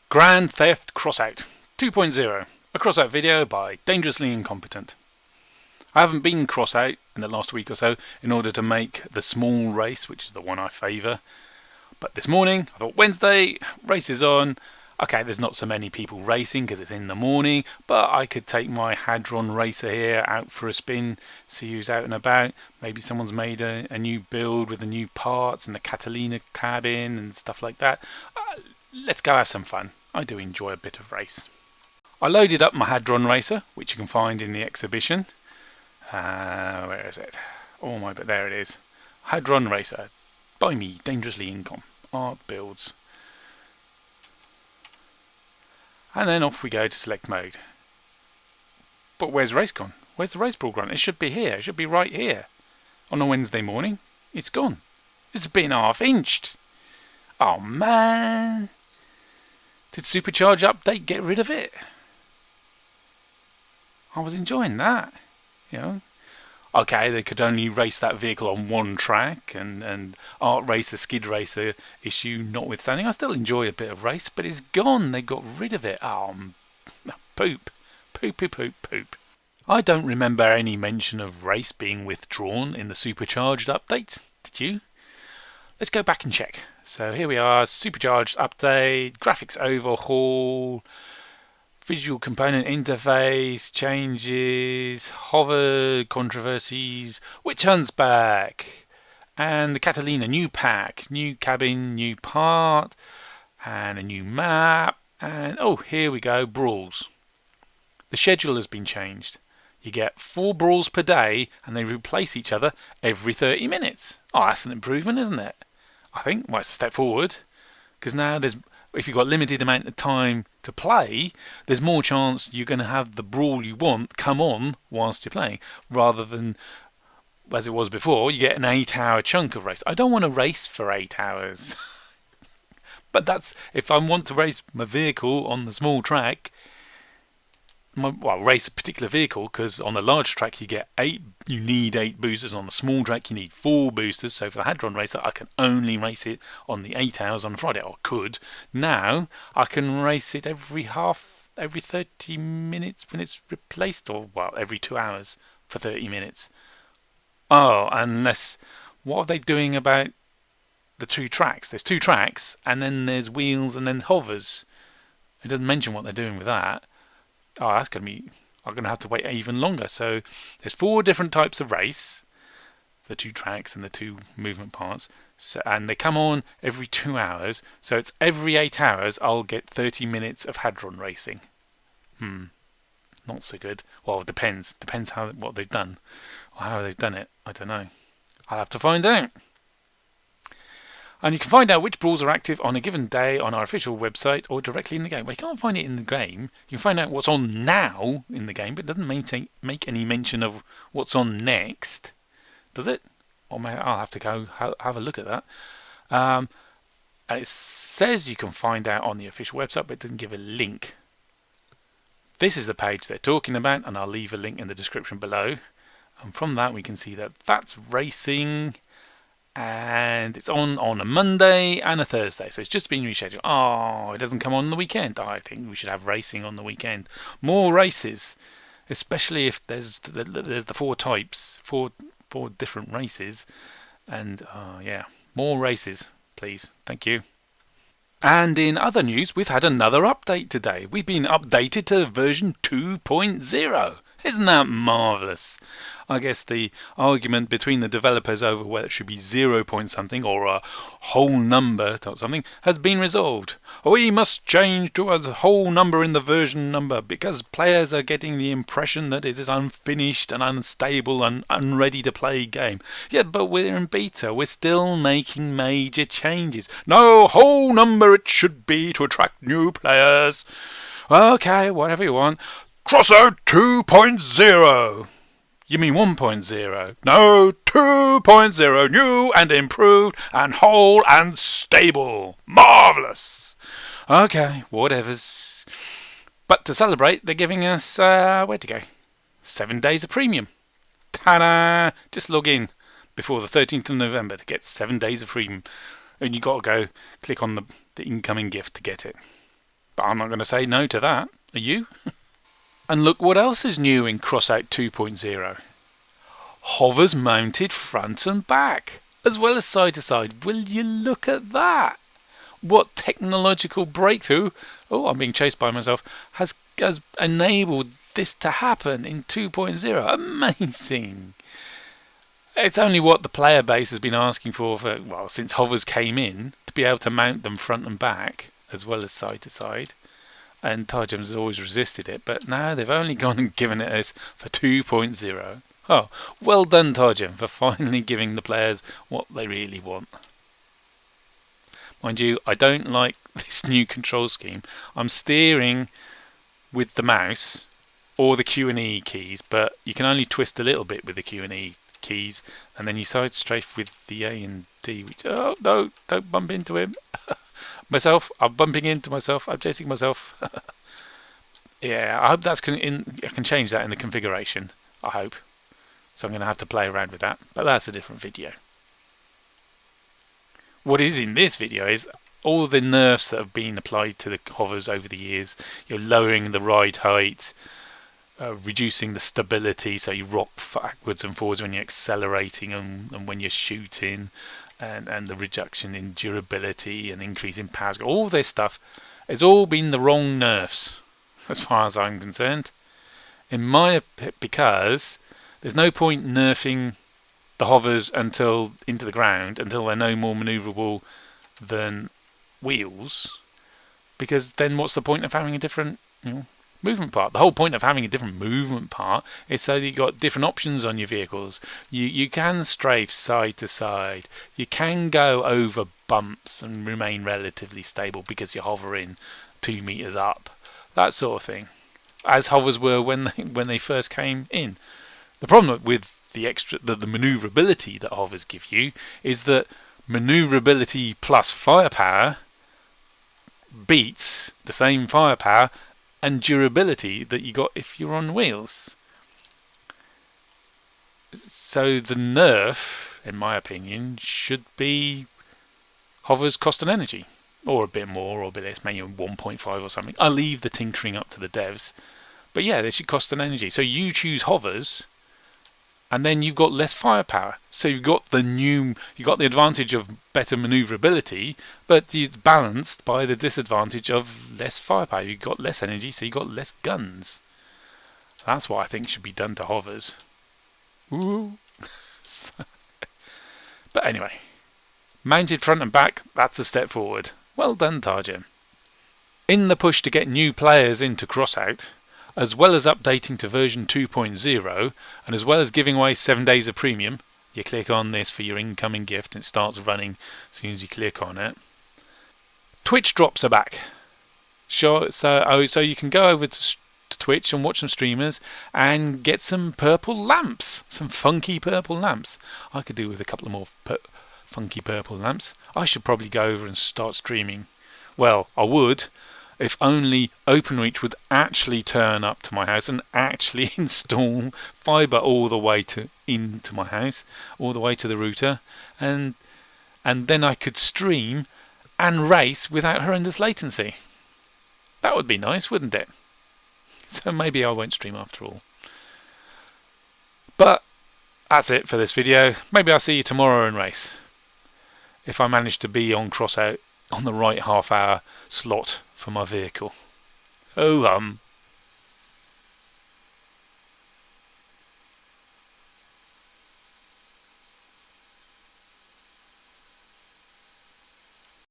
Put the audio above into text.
Grand Theft Crossout 2.0, a Crossout video by Dangerously Incompetent. I haven't been Crossout in the last week or so in order to make the small race, which is the one I favour. But this morning, I thought Wednesday, race is on. Okay, there's not so many people racing because it's in the morning, but I could take my Hadron Racer here out for a spin, see who's out and about. Maybe someone's made a new build with the new parts and the Catalina cabin and stuff like that. Let's go have some fun. I do enjoy a bit of race. I loaded up my Hadron Racer, which you can find in the exhibition. Where is it? Oh my, but there it is. Hadron Racer, by me, Dangerously Incom, art builds. And then off we go to select mode. But where's race gone? Where's the race brawl gone? It should be here. It should be right here. On a Wednesday morning, it's gone. It's been half-inched. Oh man. Did Supercharge update get rid of it? I was enjoying that, you know. Okay, they could only race that vehicle on one track, and ArtRacers Skid Racer issue notwithstanding, I still enjoy a bit of race, but it's gone. They got rid of it. Oh, poop. Poop, poop, poop, poop. I don't remember any mention of race being withdrawn in the Supercharged update. Did you? Let's go back and check. So here we are, Supercharged update, graphics overhaul, visual component interface, changes, hover controversies, Witch Hunt's back, and the Catalina new pack, new cabin, new part, and a new map, and oh, here we go, brawls. The schedule has been changed. You get 4 brawls per day, and they replace each other every 30 minutes. Oh, that's an improvement, isn't it? I think, well, it's a step forward, because now if you've got limited amount of time to play, there's more chance you're going to have the brawl you want come on whilst you're playing, rather than, as it was before, you get an 8-hour chunk of race. I don't want to race for 8 hours. But that's, if I want to race my vehicle on the small track, race a particular vehicle, because on the large track you need 8 boosters. On the small track you need 4 boosters. So for the Hadron Racer I can only race it on the 8 hours on Friday, or could. Now I can race it every 30 minutes when it's replaced, or every 2 hours for 30 minutes. Oh, unless, what are they doing about the 2 tracks? There's 2 tracks, and then there's wheels, and then hovers. It doesn't mention what they're doing with that. Oh, that's going to be, I'm going to have to wait even longer. So there's 4 different types of race, the 2 tracks and the 2 movement parts, and they come on every 2 hours. So it's every 8 hours I'll get 30 minutes of Hadron racing. Not so good. Well, it depends what they've done, or how they've done it. I don't know. I'll have to find out. And you can find out which brawls are active on a given day on our official website or directly in the game. Well, you can't find it in the game. You can find out what's on now in the game, but it doesn't make any mention of what's on next, does it? Or I'll have to go have a look at that. It says you can find out on the official website, but it doesn't give a link. This is the page they're talking about, and I'll leave a link in the description below. And from that we can see that that's racing. And it's on a Monday and a Thursday, so it's just been rescheduled. Oh, it doesn't come on the weekend. I think we should have racing on the weekend. More races, especially if there's the 4 types, four different races, and yeah, more races, please. Thank you. And in other news, we've had another update today. We've been updated to version 2.0. Isn't that marvellous? I guess the argument between the developers over whether it should be 0 point something or a whole number or something has been resolved. We must change to a whole number in the version number because players are getting the impression that it is unfinished and unstable and unready to play game. Yeah, but we're in beta. We're still making major changes. No, whole number it should be to attract new players. Okay, whatever you want. Crossout 2.0. You mean 1.0? No, 2.0. New and improved and whole and stable. Marvellous. Okay, whatevers. But to celebrate, they're giving us, where'd you go? 7 days of premium. Ta-da! Just log in before the 13th of November to get 7 days of premium. And you got to go click on the incoming gift to get it. But I'm not going to say no to that. Are you? And look what else is new in Crossout 2.0. Hovers mounted front and back, as well as side to side. Will you look at that? What technological breakthrough, oh, I'm being chased by myself, has enabled this to happen in 2.0? Amazing. It's only what the player base has been asking for, well, since hovers came in, to be able to mount them front and back, as well as side to side. And Tajam has always resisted it, but now they've only gone and given it us for 2.0. Oh, well done, Tajam, for finally giving the players what they really want. Mind you, I don't like this new control scheme. I'm steering with the mouse or the Q and E keys, but you can only twist a little bit with the Q and E keys, and then you side strafe with the A and D, which, oh no, don't bump into him. I'm bumping into myself, I'm chasing myself. Yeah, I hope I can change that in the configuration, I hope. So I'm going to have to play around with that, but that's a different video. What is in this video is all the nerfs that have been applied to the hovers over the years. You're lowering the ride height, reducing the stability, so you rock backwards and forwards when you're accelerating and when you're shooting, and the reduction in durability and increase in power. All this stuff has all been the wrong nerfs, as far as I'm concerned. Because there's no point nerfing the hovers into the ground until they're no more manoeuvrable than wheels, because then what's the point of having a different movement part? The whole point of having a different movement part is so that you've got different options on your vehicles. You can strafe side to side, you can go over bumps and remain relatively stable because you're hovering 2 meters up, that sort of thing, as hovers were when they first came in. The problem with the maneuverability that hovers give you is that maneuverability plus firepower beats the same firepower and durability that you got if you're on wheels. So the nerf, in my opinion, should be hovers cost and energy, or a bit more or a bit less, maybe 1.5 or something. I'll leave the tinkering up to the devs, but yeah, they should cost an energy. So you choose hovers, and then you've got less firepower. So you've got the advantage of better maneuverability, but it's balanced by the disadvantage of less firepower. You've got less energy, so you've got less guns. That's what I think should be done to hovers. Ooh. But anyway, mounted front and back, that's a step forward. Well done, Tajam. In the push to get new players into Crossout, as well as updating to version 2.0, and as well as giving away 7 days of premium, you click on this for your incoming gift and it starts running as soon as you click on it. Twitch drops are back. So you can go over to Twitch and watch some streamers and get some purple lamps, some funky purple lamps. I could do with a couple of more funky purple lamps. I should probably go over and start streaming. Well, I would, if only OpenReach would actually turn up to my house and actually install fibre all the way into my house, all the way to the router, and then I could stream and race without horrendous latency. That would be nice, wouldn't it? So maybe I won't stream after all. But that's it for this video. Maybe I'll see you tomorrow and race, if I manage to be on Crossout on the right half-hour slot for my vehicle. Oh